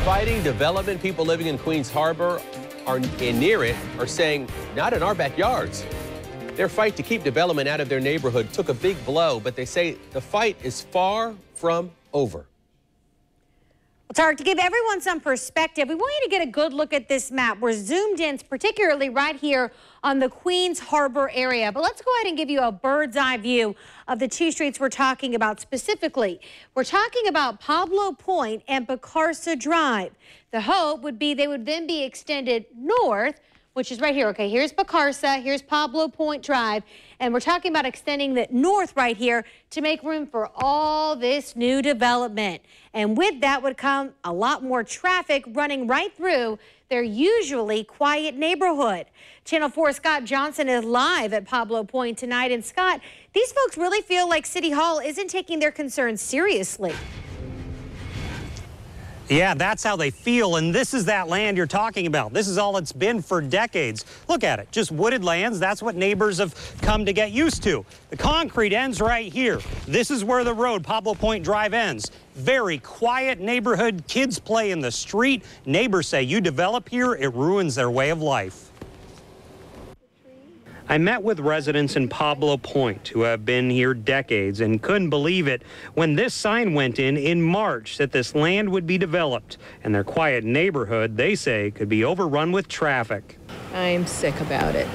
fighting development. People living in Queens Harbor and near it are saying, not in our backyards. Their fight to keep development out of their neighborhood took a big blow, but they say the fight is far from over. Well, Tarek, to give everyone some perspective, we want you to get a good look at this map. We're zoomed in, particularly right here on the Queens Harbor area. But let's go ahead and give you a bird's eye view of the two streets we're talking about specifically. We're talking about Pablo Point and Bacarsa Drive. The hope would be they would then be extended north, which is right here. Okay, here's Bacarsa, here's Pablo Point Drive, and we're talking about extending it north right here to make room for all this new development. And with that would come a lot more traffic running right through their usually quiet neighborhood. Channel 4's Scott Johnson is live at Pablo Point tonight. And Scott, these folks really feel like City Hall isn't taking their concerns seriously. Yeah, that's how they feel, and this is that land you're talking about. This is all it's been for decades. Look at it, just wooded lands. That's what neighbors have come to get used to. The concrete ends right here. This is where the road, Pablo Point Drive, ends. Very quiet neighborhood. Kids play in the street. Neighbors say you develop here, it ruins their way of life. I met with residents in Pablo Point who have been here decades and couldn't believe it when this sign went in March that this land would be developed, and their quiet neighborhood, they say, could be overrun with traffic. I'm sick about it.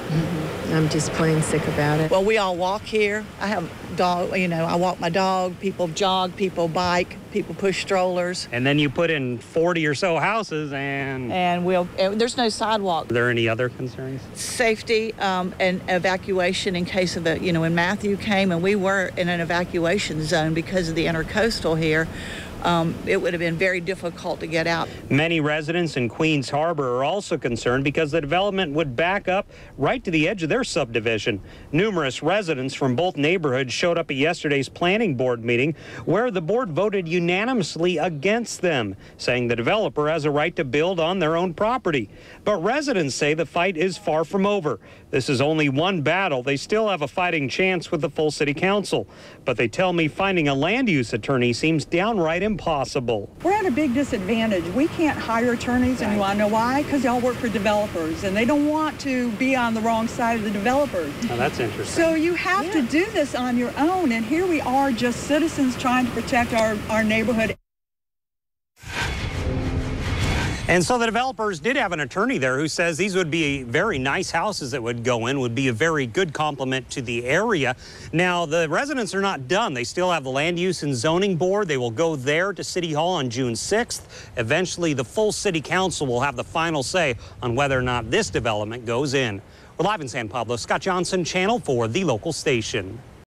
I'm just plain sick about it. Well, we all walk here. I have a dog, you know, I walk my dog, people jog, people bike, people push strollers. And then you put in 40 or so houses and there's no sidewalk. Are there any other concerns? Safety and evacuation in case of the, you know, when Matthew came and we were in an evacuation zone because of the intercoastal here, it would have been very difficult to get out. Many residents in Queens Harbor are also concerned because the development would back up right to the edge of their subdivision. Numerous residents from both neighborhoods showed up at yesterday's planning board meeting where the board voted unanimously against them, saying the developer has a right to build on their own property. But residents say the fight is far from over. This is only one battle. They still have a fighting chance with the full city council. But they tell me finding a land use attorney seems downright impossible. We're at a big disadvantage. We can't hire attorneys, and you want to know why? Because y'all work for developers, and they don't want to be on the wrong side of the developers. Oh, that's interesting. So you have to do this on your own, and here we are, just citizens trying to protect our neighborhood. And so the developers did have an attorney there who says these would be very nice houses that would go in, would be a very good complement to the area. Now, the residents are not done. They still have the Land Use and Zoning Board. They will go there to City Hall on June 6th. Eventually, the full City Council will have the final say on whether or not this development goes in. We're live in San Pablo. Scott Johnson, Channel 4, the local station.